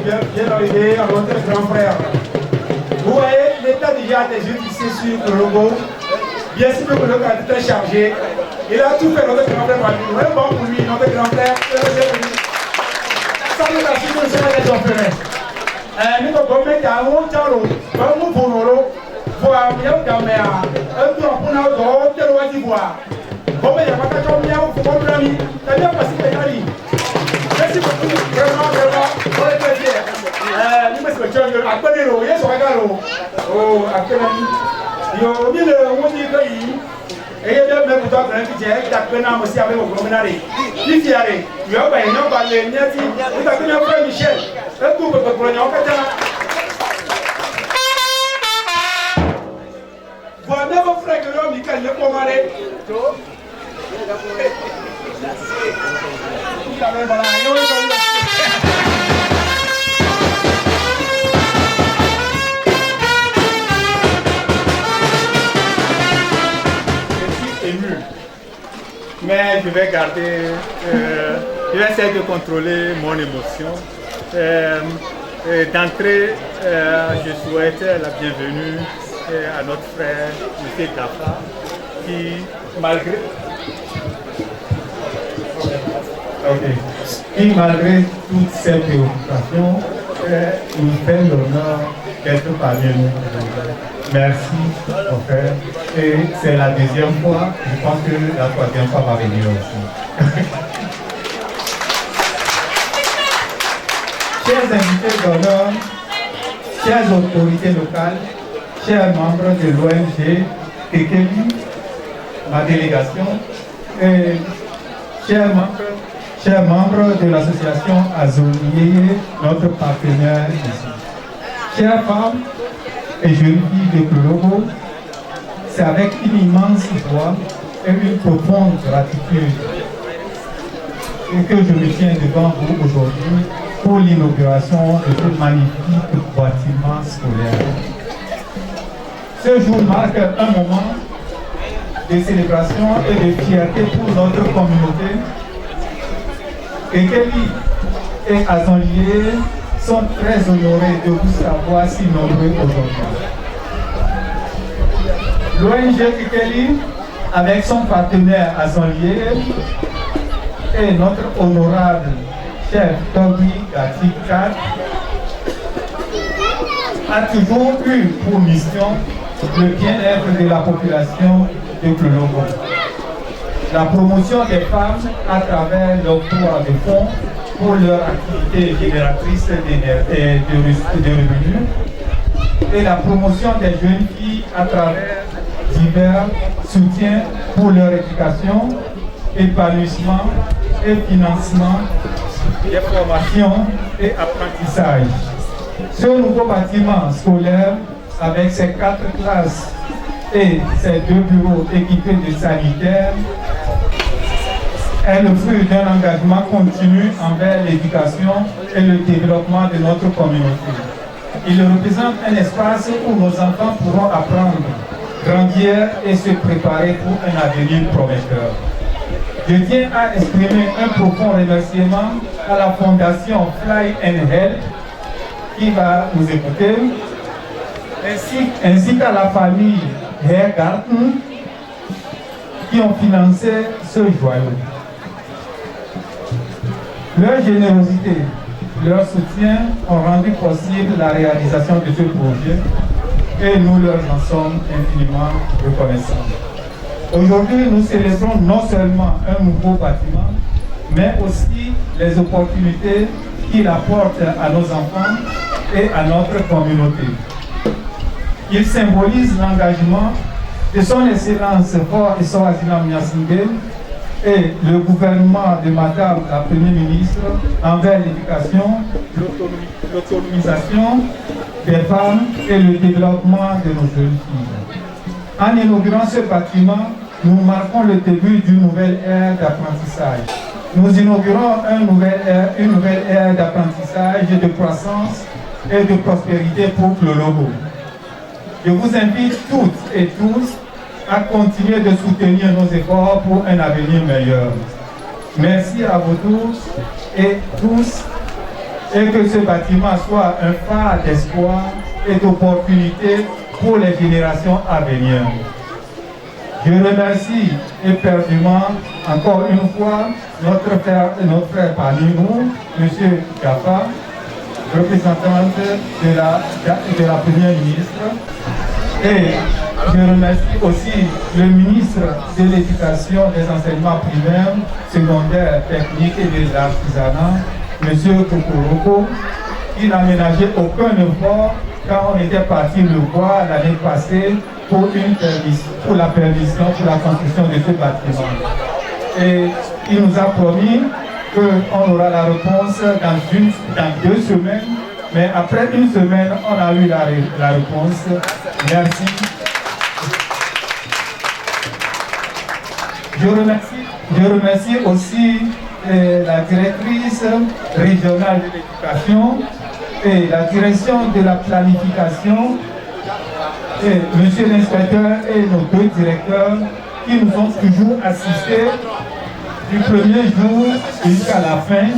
bien arrivé à notre grand frère. Vous voyez, l'État déjà a des yeux fixés sur le logo. Bien sûr que le logo a été très chargé. Il a tout fait, notre grand frère. Nous sommes bon pour lui, notre grand frère. Salutations, monsieur les orphelins. Nous sommes mettre à un haut talo. Nous pouvons voir bien dans un plan pour nous autres, tel ou d'Ivoire. Bon, mais il y a pas de temps, il y a un peu de l'ami. T'as bien passé les amis. Merci beaucoup, vraiment, vraiment, pour le plaisir. Nous sommes à Pénélo, yes, on regarde. Oh, à Pénélo. Yo, on dit que et il y a même temps que tu as Pénélo aussi avec vos promenades. Il y a des, il y a pas un an, il y a dit, vous avez un frère Michel. Un coup, votre premier en fait. Voilà vos frères que l'homme, il est pour marrer. Mais je vais garder, je vais essayer de contrôler mon émotion. D'entrée, je souhaite la bienvenue à notre frère, M. Tafa, qui malgré toutes ces préoccupations, nous fait l'honneur d'être parmi nous. Merci, mon frère. Et c'est la deuxième fois, je pense que la troisième fois va venir aussi. Chers invités d'honneur, chères autorités locales, chers membres de l'ONG Kekeli, ma délégation, et chers membres de l'association Azolier, notre partenaire ici. Chères femmes et jeunes filles de Klologo, c'est avec une immense joie et une profonde gratitude que je me tiens devant vous aujourd'hui pour l'inauguration de ce magnifique bâtiment scolaire. Ce jour marque un moment de célébration et de fierté pour notre communauté. Kekeli et Azolier sont très honorés de vous savoir si nombreux aujourd'hui. L'ONG Kekeli, avec son partenaire Azolier et notre honorable chef Toby Gatikat, a toujours eu pour mission le bien-être de la population de Klologo. La promotion des femmes à travers l'octroi de fonds pour leur activité génératrice de revenus et la promotion des jeunes filles à travers divers soutiens pour leur éducation, épanouissement et financement des formations et apprentissage. Ce nouveau bâtiment scolaire avec ses 4 classes et ses 2 bureaux équipés de sanitaires est le fruit d'un engagement continu envers l'éducation et le développement de notre communauté. Il représente un espace où nos enfants pourront apprendre, grandir et se préparer pour un avenir prometteur. Je tiens à exprimer un profond remerciement à la fondation Fly and Help qui va nous écouter, ainsi qu'à la famille Hergarten qui ont financé ce joyau. Leur générosité, leur soutien ont rendu possible la réalisation de ce projet et nous leur en sommes infiniment reconnaissants. Aujourd'hui, nous célébrons non seulement un nouveau bâtiment, mais aussi les opportunités qu'il apporte à nos enfants et à notre communauté. Il symbolise l'engagement de son Excellence Fort Eswazina Mnyassingbe et le gouvernement de Madame la Première ministre envers l'éducation, l'autonomisation des femmes et le développement de nos jeunes filles. En inaugurant ce bâtiment, nous marquons le début d'une nouvelle ère d'apprentissage. Nous inaugurons une nouvelle ère d'apprentissage, de croissance et de prospérité pour Klologo. Je vous invite toutes et tous à continuer de soutenir nos efforts pour un avenir meilleur. Merci à vous tous et et que ce bâtiment soit un phare d'espoir et d'opportunité pour les générations à venir. Je remercie éperdument encore une fois notre frère parmi nous, M. Gafa, représentante de la Première ministre. Et je remercie aussi le ministre de l'Éducation, des enseignements primaires, secondaires, techniques et des artisanats, M. Kokoroko, qui n'a ménagé aucun effort quand on était parti le voir l'année passée pour la permission, pour la construction de ce bâtiment. Et il nous a promis qu'on aura la réponse dans 2 semaines, mais après 1 semaine, on a eu la réponse. Merci. Je remercie aussi la directrice régionale de l'éducation et la direction de la planification, et monsieur l'inspecteur et nos 2 directeurs qui nous ont toujours assistés du premier jour jusqu'à la fin.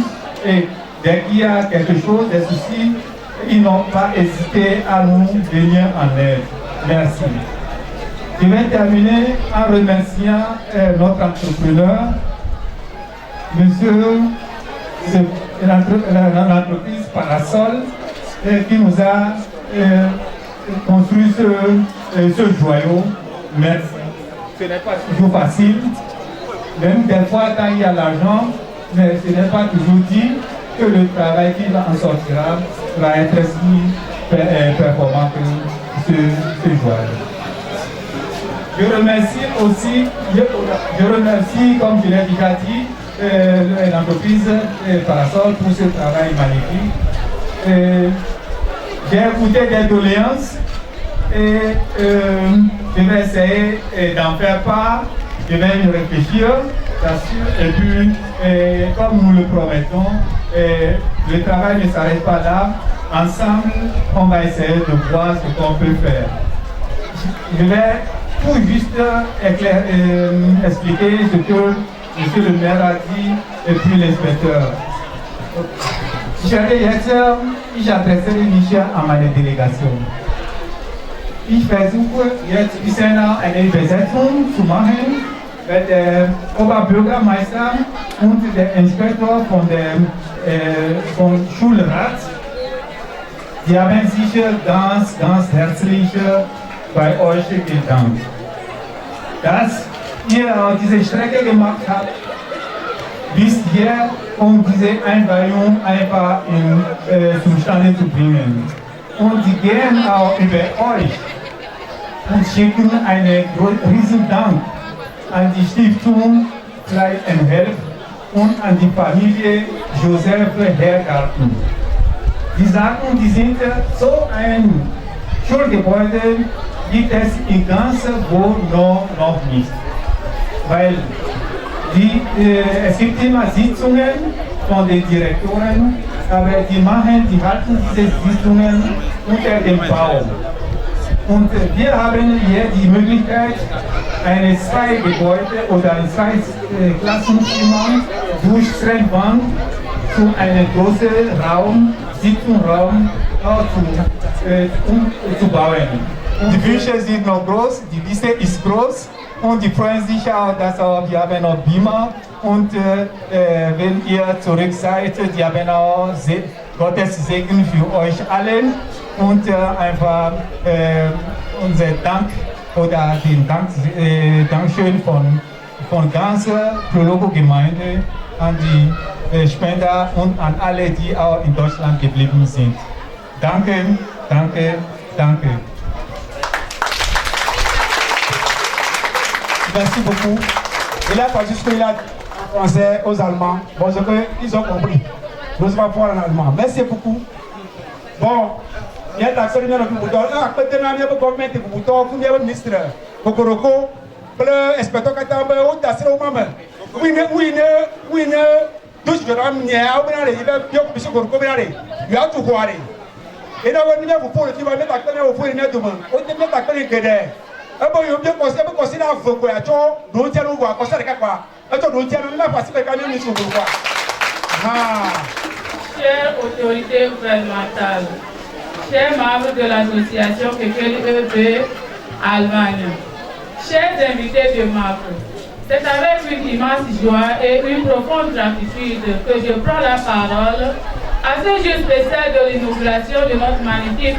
Et dès qu'il y a quelque chose, des soucis, ils n'ont pas hésité à nous venir en aide. Merci. Je vais terminer en remerciant notre entrepreneur, monsieur, l'entreprise Parasol, qui nous a construit ce joyau. Merci. Ce n'est pas toujours facile, même des fois quand il y a l'argent, mais ce n'est pas toujours dit que le travail qui en sortira va être si performant que ce joyau. Je remercie aussi, comme je l'ai déjà dit, l'entreprise Parasol pour ce travail magnifique. J'ai écouté des doléances et je vais essayer d'en faire part, je vais y réfléchir, et puis, comme nous le promettons, le travail ne s'arrête pas là. Ensemble, on va essayer de voir ce qu'on peut faire. Je vais tout juste expliquer ce que M. le maire a dit et puis l'inspecteur. Ich adressiere mich an meine Delegation. Ich versuche jetzt ein bisschen eine Übersetzung zu machen, weil der Oberbürgermeister und der Inspektor vom Schulrat, die haben sich ganz herzlich bei euch gedankt, dass ihr diese Strecke gemacht habt, bis hier, um diese Einweihung einfach zustande zu bringen. Und sie gehen auch über euch und schicken einen riesen Dank an die Stiftung Flight and Help und an die Familie Joseph Hergarten. Die sagen, die sind so ein Schulgebäude, gibt es in ganz Wohnung noch nicht. Weil es gibt immer Sitzungen von den Direktoren, aber die halten diese Sitzungen unter dem Baum. Und wir haben hier die Möglichkeit, eine 2 Gebäude oder ein 2 Klassenzimmer durch Trennwand zu einem großen Raum, Sitzungsraum zu bauen. Die Wünsche sind noch groß, die Liste ist groß. Und die freuen sich auch, dass wir haben noch Beamer und wenn ihr zurück seid, die haben auch Gottes Segen für euch allen und einfach unser Dank oder den Dankeschön von ganzer Prologo-Gemeinde an die Spender und an alle, die auch in Deutschland geblieben sind. Danke, danke, danke. Merci beaucoup. Il a fallu jusque-là en français aux Allemands. Bon, je crois qu'ils ont compris. Je ne sais pas pouvoir en allemand. Merci beaucoup. Bon, il y a la cérémonie de Bouton. Après, il y a le gouvernement de Bouton, il y a le ministre Kokoroko, le inspecteur Katambe, il y a le maman. Oui, tous les gens qui sont il y a tout quoi. Et là, on a pour le qui va mettre à côté au four et net demain. On te met à côté de l'air. Ebo yo bien conseiller na voko ya cho do tienu wa conseiller ka kwa. E cho do tienu na pasi pe ka ni su kwa. chères autorités gouvernementales, chers membres de l'association PKLEB Allemagne, chers invités de marque, c'est avec une immense joie et une profonde gratitude que je prends la parole à ce jour spécial de l'inauguration de notre magnifique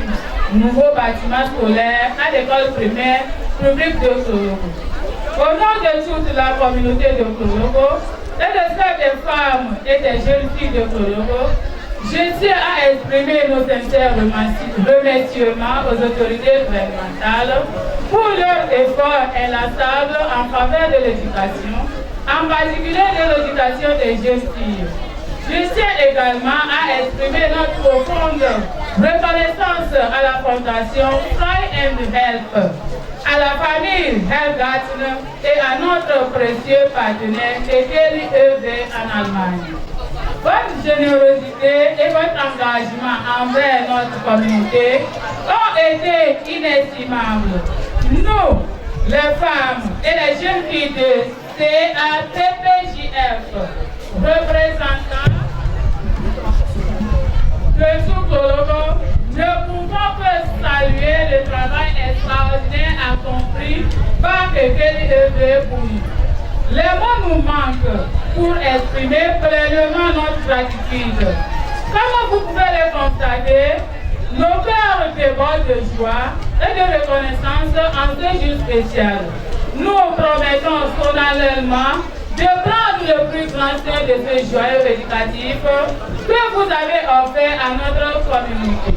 nouveau bâtiment scolaire à l'école primaire publique de Kologo. Au nom de toute la communauté de Kologo et de celles des femmes et des jeunes filles de Kologo, je tiens à exprimer nos sincères remerciements aux autorités gouvernementales pour leur effort inlassable en faveur de l'éducation, en particulier de l'éducation des jeunes filles. Je tiens également à exprimer notre profonde reconnaissance à la fondation Fry and Help, à la famille Helgarten et à notre précieux partenaire PKLEB en Allemagne. Votre générosité et votre engagement envers notre communauté ont été inestimables. Nous, les femmes et les jeunes filles de CAPPJF, représentants de tout Kologo, ne pouvons que saluer le travail extraordinaire accompli par PKLEB pour nous. Les mots nous manquent pour exprimer pleinement notre gratitude. Comme vous pouvez le constater, nos cœurs débordent de joie et de reconnaissance en ce jour spécial. Nous promettons solennellement de prendre le plus grand soin de ce joyeux éducatif que vous avez offert à notre communauté.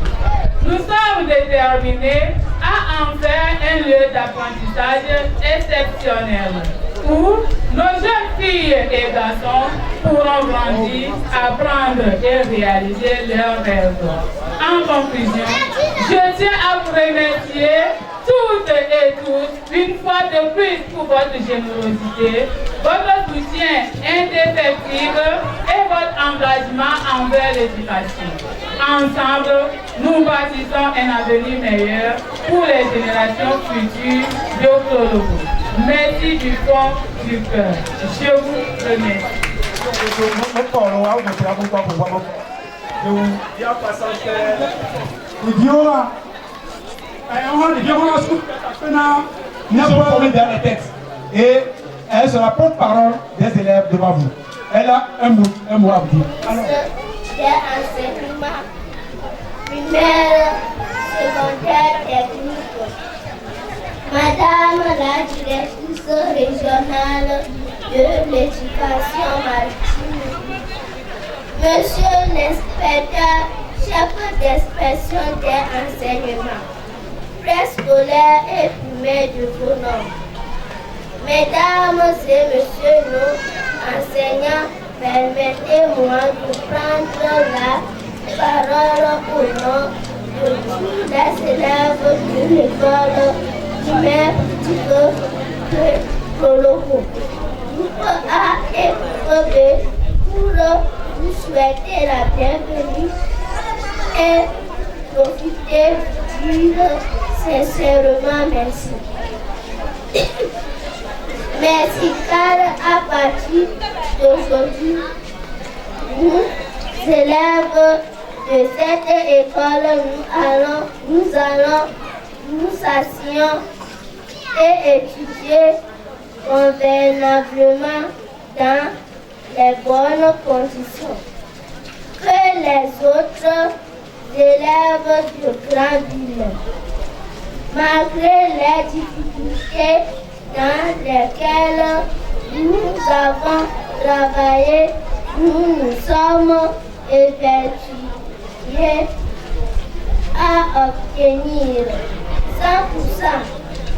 Nous sommes déterminés à en faire un lieu d'apprentissage exceptionnel, où nos jeunes filles et garçons pourront grandir, apprendre et réaliser leurs rêves. En conclusion, je tiens à vous remercier toutes et tous une fois de plus pour votre générosité, votre soutien indéfectible et votre engagement envers l'éducation. Ensemble, nous bâtissons un avenir meilleur pour les générations futures de Kologo. Merci du fond du cœur. Je vous remercie. Ils sont formés dans les textes. Et elle sera porte-parole des élèves devant vous. Elle a un mot à vous dire. Des enseignements primaires, secondaires, techniques. Madame la directrice régionale de l'éducation maritime, Monsieur l'inspecteur, chef d'inspection des enseignements, préscolaire et primaire de vos noms. Mesdames et messieurs nos enseignants, permettez-moi de prendre la parole au nom de tous les élèves de l'école primaire de Kologo. Groupe A et groupe B pour vous souhaiter la bienvenue et profiter de dire sincèrement merci. Merci car à partir d'aujourd'hui, nous, élèves de cette école, nous allons nous asseoir et étudier convenablement dans les bonnes conditions. Que les autres élèves de grande ville, malgré les difficultés dans lesquelles nous avons travaillé, nous sommes évertués à obtenir 100%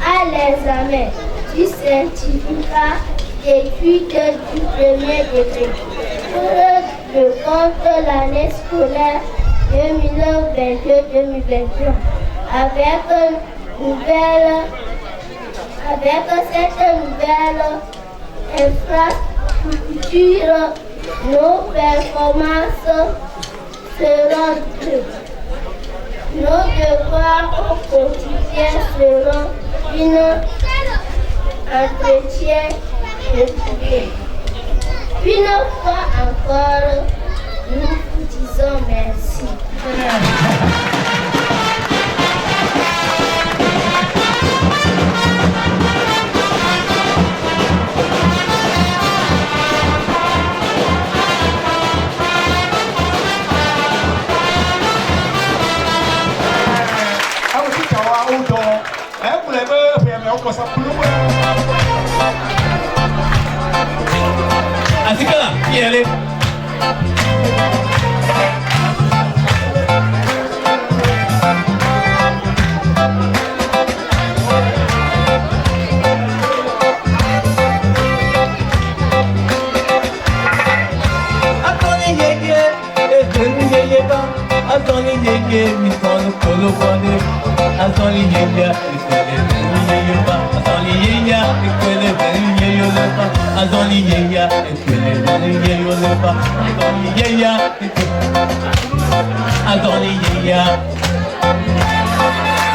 à l'examen du certificat d'études du premier degré pour le compte de l'année scolaire 2022-2023 avec cette nouvelle infrastructure, nos performances seront deux. Nos devoirs au quotidien seront un entretien régulier. Une fois encore, nous vous disons disons merci. Así que la quiere. Azoni yeye, mi kono kolo kone. Azoni yeye, mi kole venu yeye ba. Azoni yeye, mi kole venu yeye lepa. Azoni yeye, mi kole venu yeye lepa. Azoni yeye, Azoni yeye,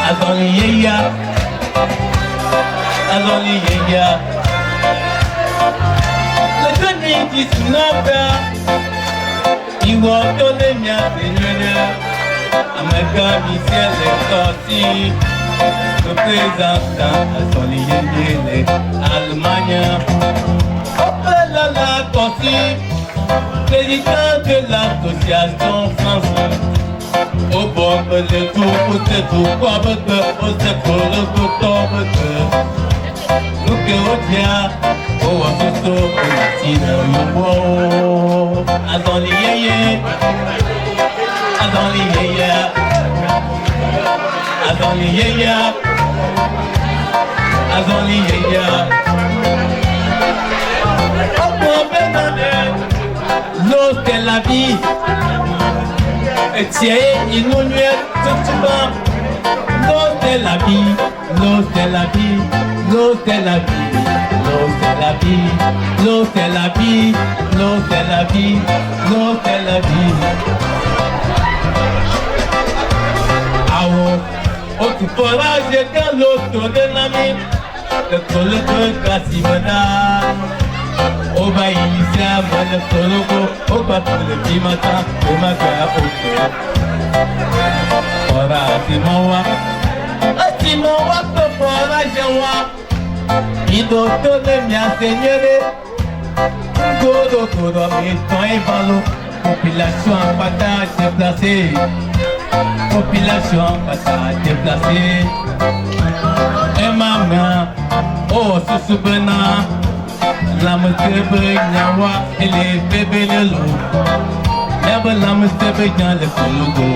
Azoni yeye, Azoni yeye. Le dernier qui se n'appelle. Ìwọ tó lè ní àtẹ̀yẹrẹ, Amẹ́ríkà mi ṣẹlẹ̀ kọ́ sí. Le président Azoni-Yeye Allemagne. Opel la Corsi, président de l'association française. Au bord de tout, quoi c'est pour le couteau. Nous que au dia, au afuso, au latino, yo. Azoni-Yeye, Azoni-Yeye, Azoni-Yeye, Azoni-Yeye. Oh mon Bernadette, l'eau c'est la vie. Et tiens, il nous nuit tout souvent. L'eau c'est la vie, l'eau c'est la vie, l'eau c'est la vie. L'eau c'est la vie, l'eau c'est la vie, l'eau c'est la vie, l'eau c'est la vie. Ah oh, tu pourras jeter l'eau de l'ami, le coloco Cassimena. Au bail initial, le coloco, au bateau le petit matin, au matin au cœur. Ora, Timowa, Topora, Jawa. Ido todo minha senhora, todo mettons et ballot. Population pata déplacée, population pata déplacée. Et maman, oh soubena, la mutebe nyawa et les bébés le loup. Never la mutebe nyawa le kologo,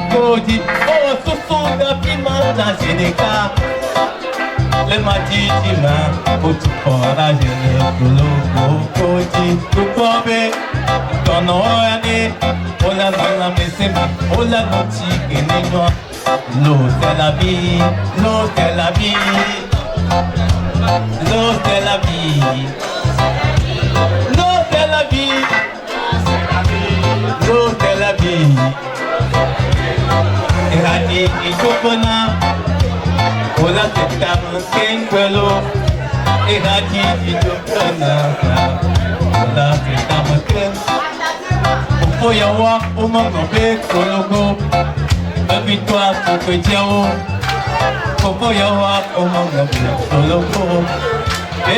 oh sousou da piment la généka. Le matidima, où tu pourras gérer le logo, tu peux ton oeil, on la messe, on la notique et l'eau c'est la vie, l'eau c'est la vie, l'eau c'est la vie, l'eau c'est la vie, l'eau c'est la vie. Et la vie est couponnant. Ola teta mungkin pelo, hati hidup tenang. Ola teta mungkin, upo yawa umang ngobe kologo, victoire pour que jauh. Upo yawa umang ngobe kologo,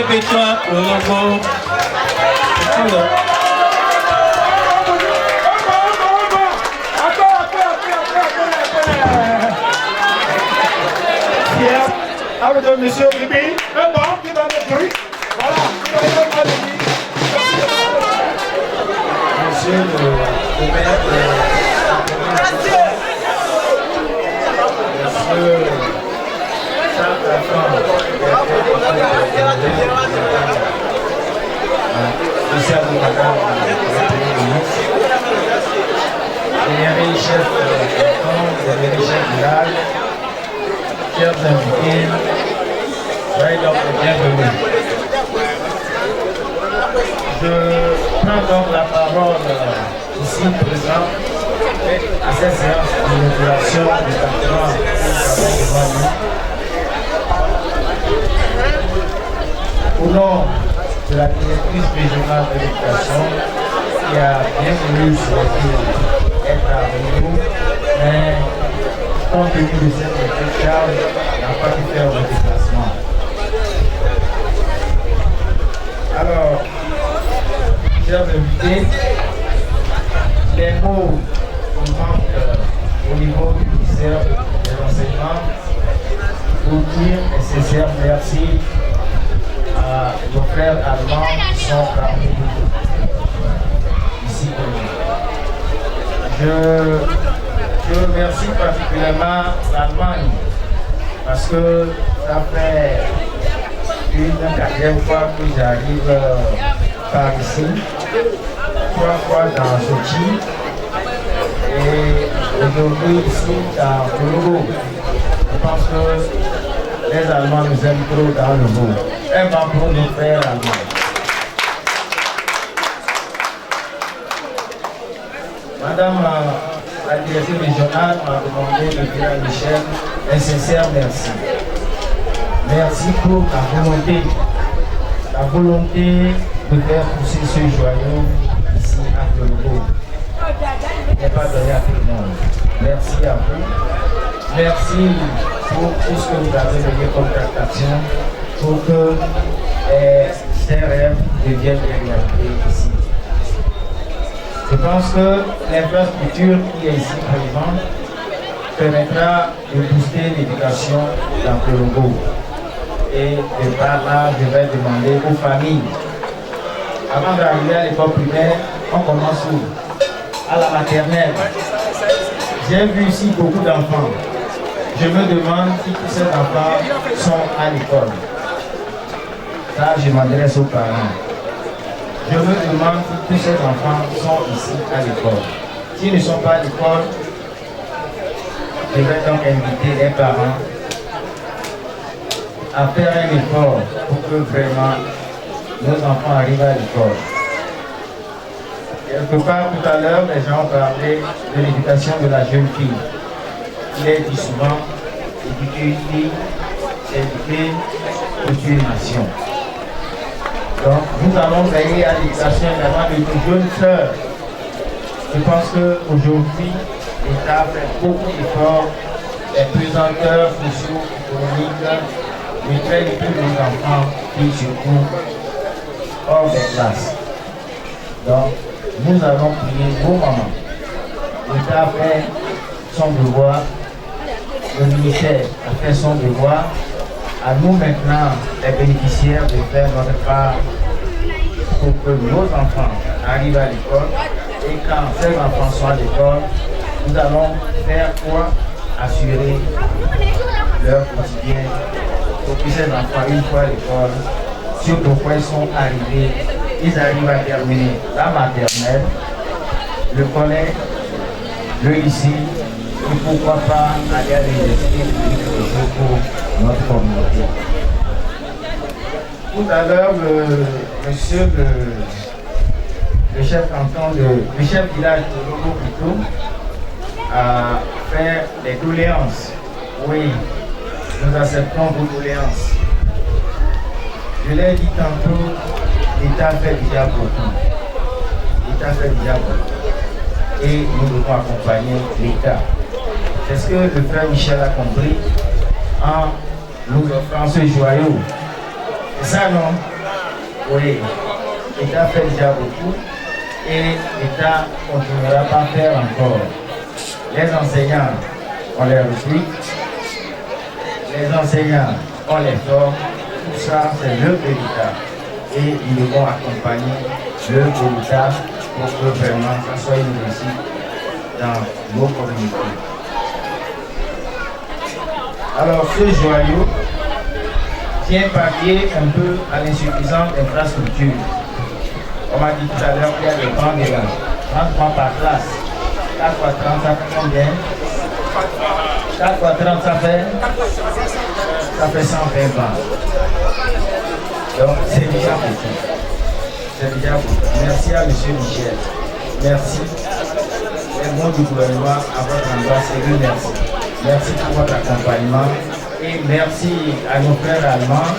victoire kologo. Avec monsieur Ribi, un bon qui va le bruit. Voilà, monsieur le maire de monsieur Saint-Antoine, monsieur Aboubacar, général chef de chef village, chers invités, soyez donc les bienvenus. Je prends donc la parole ici présent à cette séance d'inauguration du département au nom de la directrice régionale de l'éducation et qui a bien voulu être avec nous, mais compte tenu de cette charge, n'a pas pu faire le déplacement. Alors, chers invités, les mots nous manquent au niveau du ministère des Renseignements pour dire un sincère merci à nos frères allemands qui sont parmi nous ici. Je remercie particulièrement l'Allemagne parce que ça fait une 4e fois que j'arrive par ici, 3 fois dans Sochi et aujourd'hui ici dans Kologo. Je pense que les Allemands nous aiment trop dans le mot. Un membre de nos frères allemands. Madame la directrice régionale m'a demandé de dire à Michel un sincère merci. Merci pour la volonté de faire pousser ce joyau ici à Kologo. Il n'est pas donné à tout le monde. Merci à vous. Merci pour tout ce que vous avez donné comme tractation pour que ces rêves deviennent réalité ici. Je pense que l'infrastructure qui est ici présente permettra de booster l'éducation dans Kologo. Et de par là, je vais demander aux familles. Avant d'arriver à l'école primaire, on commence où? À la maternelle. J'ai vu ici beaucoup d'enfants. Je me demande si tous ces enfants sont à l'école. Ça, je m'adresse aux parents. Je me demande si tous ces enfants sont ici à l'école. S'ils ne sont pas à l'école, je vais donc inviter les parents à faire un effort pour que vraiment nos enfants arrivent à l'école. Quelque part tout à l'heure, les gens ont parlé de l'éducation de la jeune fille. Il est dit souvent, éduquer une fille, c'est éduquer toute une nation. Donc nous allons veiller à l'éducation également de nos jeunes sœurs. Je pense qu'aujourd'hui, l'État fait beaucoup d'efforts, les pesanteurs sociaux, économiques, mais très peu nos enfants qui se trouvent hors des classes. Donc, nous allons prier vos mamans. L'État fait son devoir, le ministère a fait son devoir. À nous maintenant, les bénéficiaires, de faire notre part pour que nos enfants arrivent à l'école. Et quand ces enfants sont à l'école, nous allons faire quoi? Assurer leur quotidien pour que ces enfants, une fois à l'école, sur pourquoi ils sont arrivés, ils arrivent à terminer la maternelle, le collège, le lycée, et pourquoi pas aller à l'université pour notre communauté. Tout à l'heure, monsieur le chef canton le chef village de Logo plutôt a fait des doléances. Oui, nous acceptons vos doléances. Je l'ai dit tantôt, l'État fait déjà beaucoup. L'État fait déjà beaucoup. Et nous devons accompagner l'État. C'est ce que le frère Michel a compris en nous offrant ce joyau. C'est ça, non? Oui. L'État fait déjà beaucoup et l'État continuera à faire encore. Les enseignants, on les recrute. Les enseignants, on les forme. Tout ça, c'est l'œuvre de l'État. Et nous devons accompagner l'œuvre de l'État pour que vraiment ça soit une réussite dans nos communautés. Alors, ce joyau vient pallier un peu à l'insuffisance d'infrastructures. On m'a dit tout à l'heure qu'il y a des bancs de là. 30 bancs par classe. 4 x 30, ça fait combien? 4 x 30, ça fait 120 bancs. Donc, c'est déjà beaucoup. C'est déjà beaucoup. Merci à M. Michel. Merci. Les mots du gouvernement à votre endroit, c'est lui, merci. Merci pour votre accompagnement et merci à nos frères allemands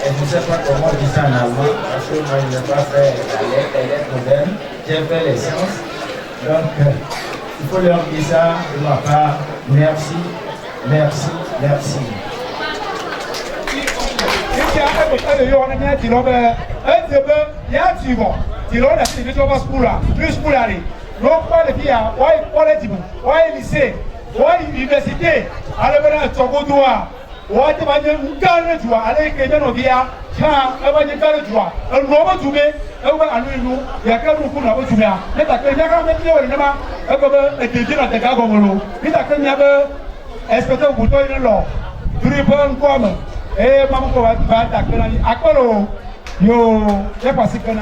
Et je ne sais pas comment on dit ça en allemand, parce que moi je n'ai pas fait les lettres modernes, j'ai fait les sciences. Donc, il faut leur dire ça de ma part. Merci, merci, merci. Wati banye ngane jua ale ke jeno dia cha abanye ngane jua robo jume ewa anu ya ka ru kuna bo jume ne ta ke nya ka me tie wori na e ko be e ke na te ka go ngolo ni ta ke nya be espete bu to ni lo duri bon ko ma e ma ko ba ta ke na ni akolo yo e pasi kana.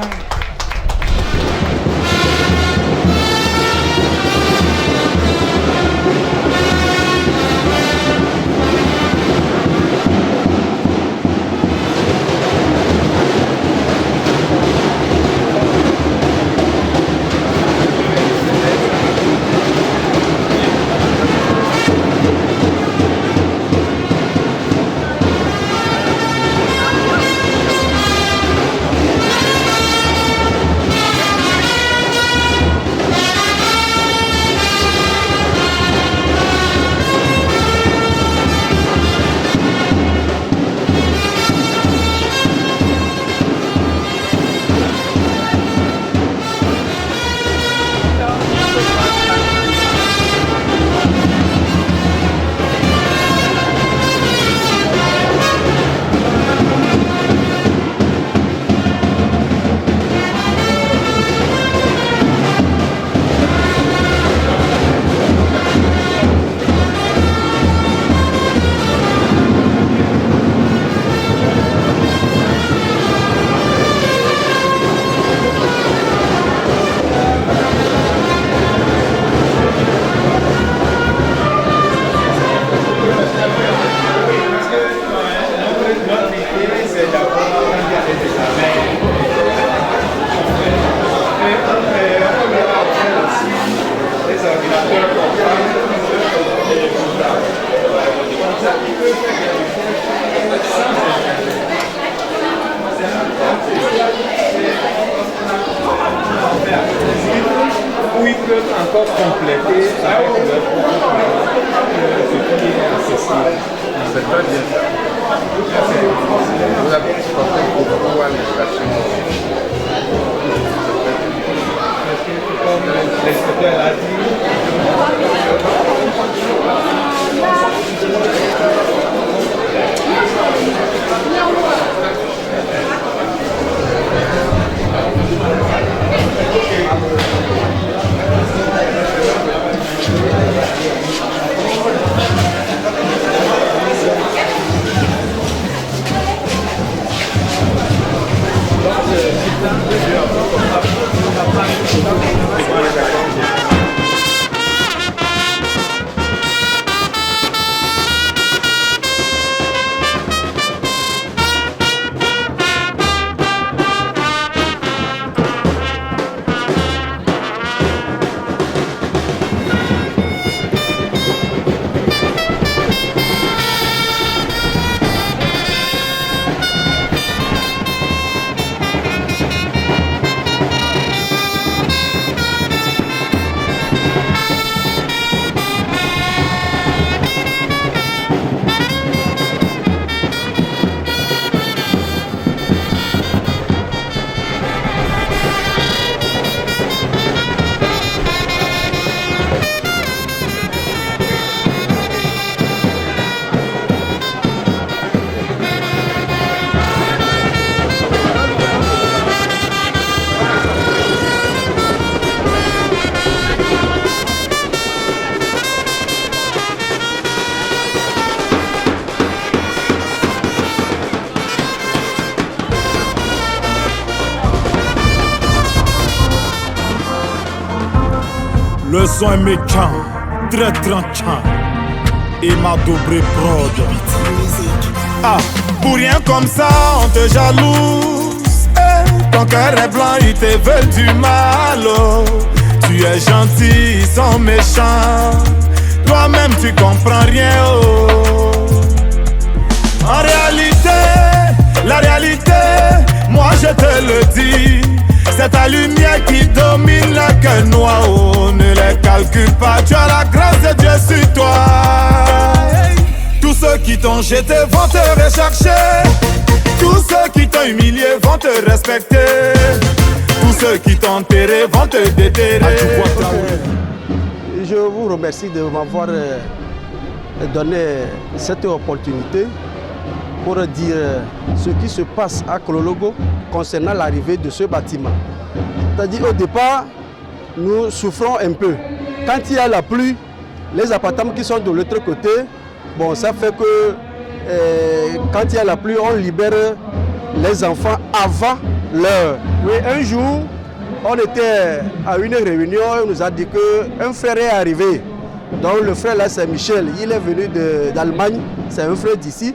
Où ils peuvent encore compléter avec leur ce qui est accessible. C'est très bien ça. Vous avez porté beaucoup à l'inflation. Comme l'inspecteur l'a dit, le son est méchant, très tranchant. Et m'a doublé prod. Ah, pour rien comme ça, on te jalouse. Ton cœur est blanc, ils te veulent du mal. Oh. Tu es gentil, ils sont méchants. Toi-même, tu comprends rien. Oh. En réalité, La réalité, moi je te le dis, c'est ta lumière qui domine le cœur noir. Oh, ne les calcule pas, tu as la grâce de Dieu sur toi. Tous ceux qui t'ont jeté vont te rechercher. Tous ceux qui t'ont humilié vont te respecter. Tous ceux qui t'ont enterré vont te déterrer. Je vous remercie de m'avoir donné cette opportunité pour dire ce qui se passe à Kolologo concernant l'arrivée de ce bâtiment. C'est-à-dire au départ, nous souffrons un peu. Quand il y a la pluie, les appartements qui sont de l'autre côté, bon, ça fait que quand il y a la pluie, on libère les enfants avant l'heure. Oui, un jour, on était à une réunion, on nous a dit qu'un frère est arrivé. Donc le frère là c'est Michel, il est venu d'Allemagne, c'est un frère d'ici.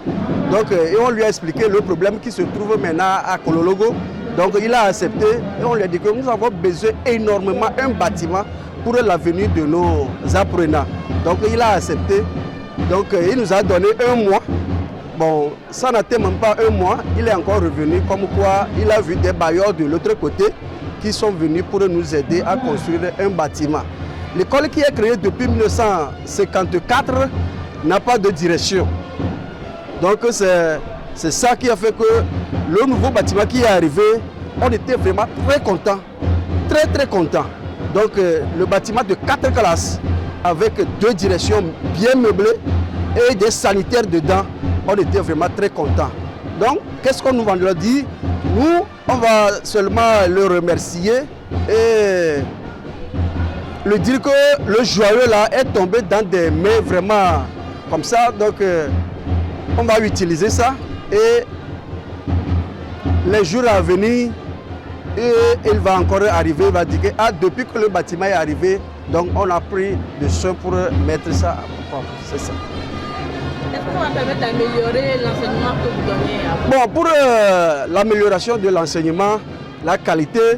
Donc et on lui a expliqué le problème qui se trouve maintenant à Kolologo. Donc il a accepté et on lui a dit que nous avons besoin énormément d'un bâtiment pour la venue de nos apprenants. Donc il a accepté. Donc il nous a donné un mois. Bon, ça n'atteint même pas un mois, il est encore revenu comme quoi il a vu des bailleurs de l'autre côté qui sont venus pour nous aider à construire un bâtiment. L'école qui est créée depuis 1954 n'a pas de direction. Donc c'est ça qui a fait que le nouveau bâtiment qui est arrivé, on était vraiment très contents, très contents. Donc le bâtiment de 4 classes avec 2 directions bien meublées et des sanitaires dedans, on était vraiment très contents. Donc qu'est-ce qu'on nous va leur dire? Nous, on va seulement le remercier et le dire que le joyau là est tombé dans des mains vraiment comme ça. Donc on va utiliser ça et les jours à venir, et il va encore arriver, il va dire que depuis que le bâtiment est arrivé, donc on a pris des soins pour mettre ça à propre. C'est ça. Est-ce qu'on va permettre d'améliorer l'enseignement que vous donnez? Bon, pour l'amélioration de l'enseignement, la qualité,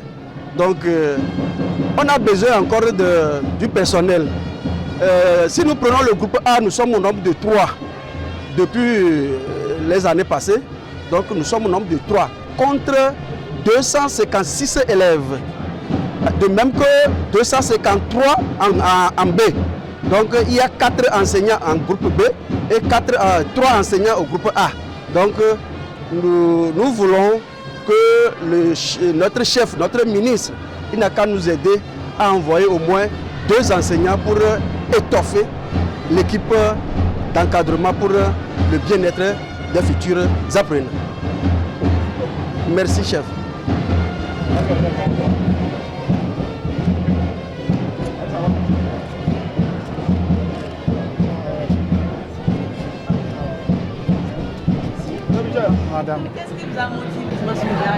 donc on a besoin encore du personnel. Si nous prenons le groupe A, nous sommes au nombre de 3 depuis les années passées. Donc nous sommes au nombre de 3 contre 256 élèves. De même que 253 en B. Donc il y a 4 enseignants en groupe B et 3 enseignants au groupe A. Donc nous voulons que notre chef, notre ministre, il n'a qu'à nous aider à envoyer au moins 2 enseignants pour étoffer l'équipe d'encadrement pour le bien-être des futurs apprenants. Merci, chef. Madame. Qu'est-ce qui vous a motivé à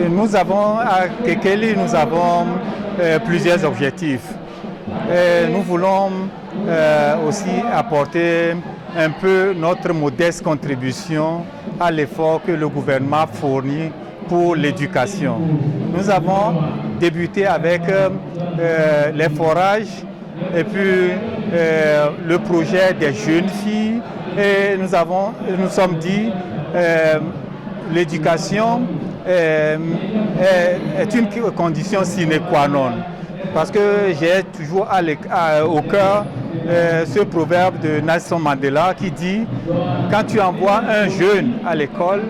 Nous avons, à Kekeli, nous avons plusieurs objectifs. Nous voulons aussi apporter un peu notre modeste contribution à l'effort que le gouvernement fournit pour l'éducation. Nous avons débuté avec les forages et puis le projet des jeunes filles et nous sommes dit l'éducation est une condition sine qua non. Parce que j'ai toujours au cœur ce proverbe de Nelson Mandela qui dit « Quand tu envoies un jeune à l'école,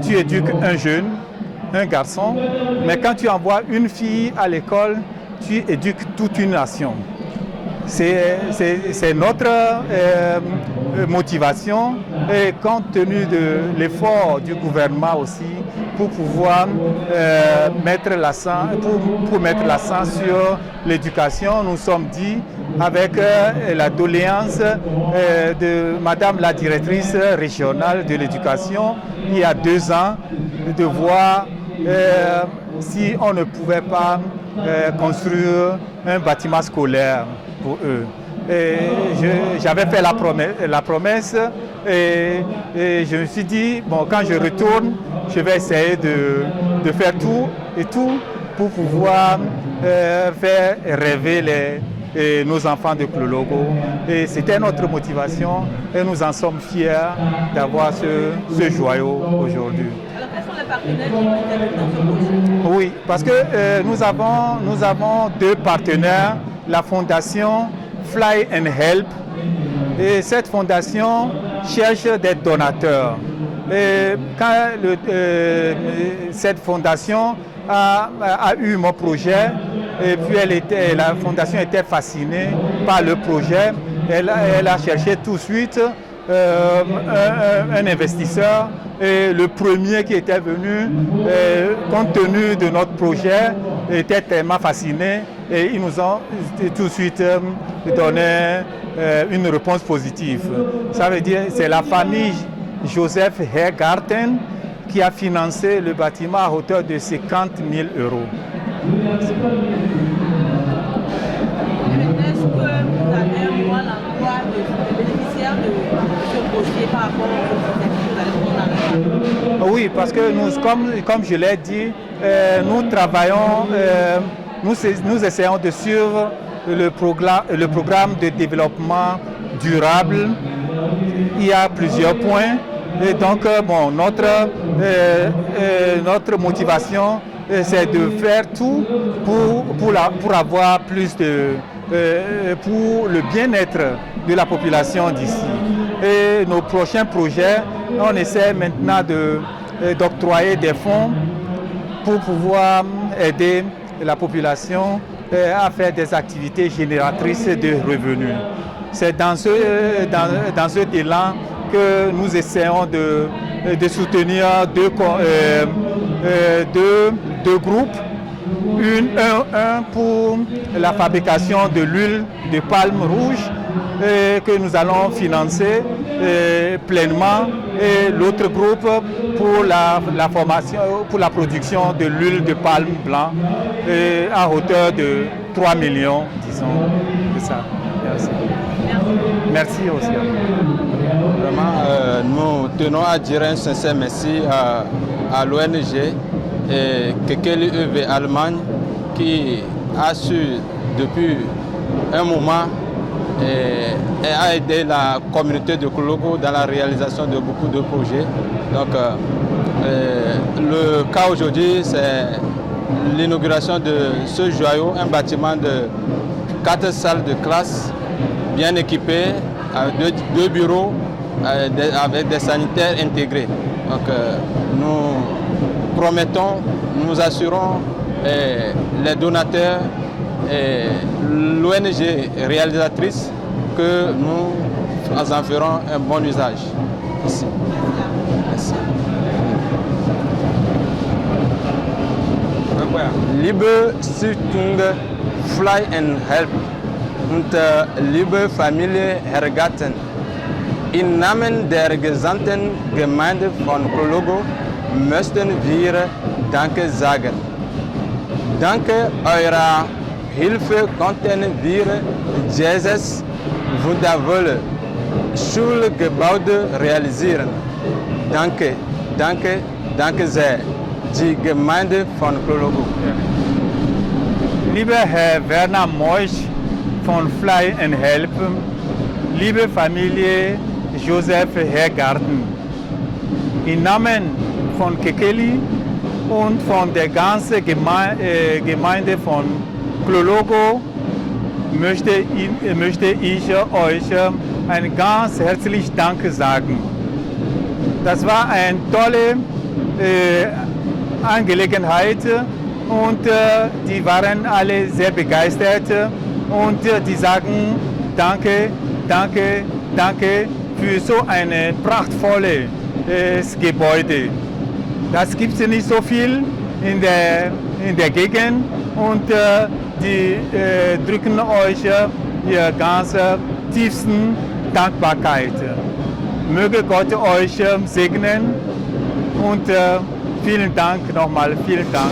tu éduques un jeune, un garçon, mais quand tu envoies une fille à l'école, tu éduques toute une nation. » C'est notre motivation et compte tenu de l'effort du gouvernement aussi pour pouvoir mettre l'accent sur l'éducation, nous sommes dit avec la doléance de Madame la directrice régionale de l'éducation il y a 2 ans de voir si on ne pouvait pas construire un bâtiment scolaire pour eux. J'avais fait la promesse et je me suis dit, bon, quand je retourne, je vais essayer de faire tout pour pouvoir faire rêver nos enfants de Klologo. Et c'était notre motivation et nous en sommes fiers d'avoir ce joyau aujourd'hui. Alors, quels sont les partenaires qui interviennent dans ce projet? Oui, parce que nous avons 2 partenaires, la fondation Fly and Help. Et cette fondation cherche des donateurs. Et quand cette fondation a eu mon projet, et puis la fondation était fascinée par le projet, elle a cherché tout de suite un investisseur. Et le premier qui était venu, compte tenu de notre projet, était tellement fasciné et ils nous ont tout de suite donné une réponse positive. Ça veut dire que c'est la famille Joseph Hergarten qui a financé le bâtiment à hauteur de 50 000 euros. Est-ce que vous avez un mois l'emploi de bénéficiaires de ce projet par rapport aux objectifs que vous allez prendre? Oui, parce que nous, comme je l'ai dit, nous travaillons, nous essayons de suivre le programme de développement durable. Il y a plusieurs points. Et donc, bon, notre motivation, c'est de faire tout pour avoir plus de... pour le bien-être de la population d'ici. Et nos prochains projets, on essaie maintenant d'octroyer des fonds pour pouvoir aider la population à faire des activités génératrices de revenus. C'est dans cet élan que nous essayons de soutenir deux groupes. Un pour la fabrication de l'huile de palme rouge que nous allons financer pleinement, et l'autre groupe pour la formation, pour la production de l'huile de palme blanc à hauteur de 3 millions, disons. C'est ça. Merci. Merci aussi. Vraiment, nous tenons à dire un sincère merci à l'ONG et Kekeli EV Allemagne qui a su depuis un moment et a aidé la communauté de Klologo dans la réalisation de beaucoup de projets. Donc le cas aujourd'hui, c'est l'inauguration de ce joyau, un bâtiment de 4 salles de classe bien équipées, avec 2 bureaux avec des sanitaires intégrés. Donc nous promettons, nous assurons les donateurs et l'ONG réalisatrice que nous en ferons un bon usage. Merci. Merci. Liebe Stiftung Fly and Help und liebe Familie Hergarten, im Namen der gesamten Gemeinde von Klologo möchten wir Danke sagen. Danke eurer Hilfe konnten wir dieses wundervolle Schulgebäude realisieren. Danke, danke, danke sehr, die Gemeinde von Klologo. Lieber Herr Werner Moisch von Fly and Help, liebe Familie Joseph Hergarten, im Namen von Kekeli und von der ganzen Gemeinde von Klologo möchte ich euch ein ganz herzliches Danke sagen. Das war eine tolle Angelegenheit und die waren alle sehr begeistert und die sagen Danke, danke, danke für so ein prachtvolles Gebäude. Das gibt es nicht so viel in der Gegend und die drücken euch ihre ganz tiefsten Dankbarkeit. Möge Gott euch segnen und vielen Dank nochmal, vielen Dank.